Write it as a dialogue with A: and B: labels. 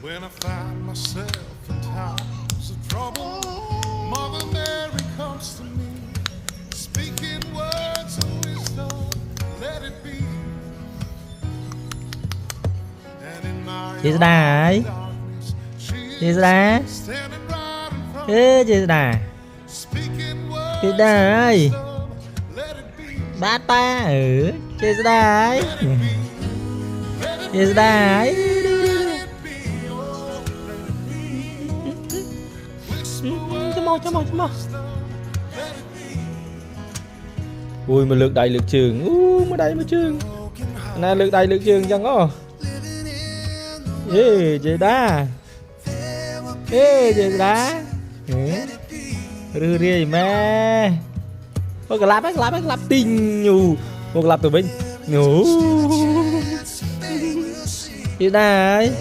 A: When I find myself in times of trouble, Mother Mary comes to me, speaking words of wisdom, let it be. And in my
B: Chị Đà
A: darkness, she
B: Chị
A: is
B: Đà
A: standing right in front
B: Ê chị Đà
A: speaking
B: Chị
A: words
B: Đà
A: of
B: ơi
A: wisdom, let it be.
B: Ba ta chị Đà ấy
A: Let it be. Let it
B: chị Đà ấy
A: be. Oh, let it be. Whisper
B: cho mò
A: wisdom, let it be.
B: ui mà lượt đầy lượt trường mà đầy mà trường
A: Broken heart
B: nè lượt đầy lượt trường chẳng có
A: living in the
B: ê chị Đà
A: there will be.
B: ê chị Đà
A: Let it be.
B: rư rì mẹ ôi cái lap tinh nhù một lap từ bên nhủ
A: Chance they will see.
B: chị Đà ấy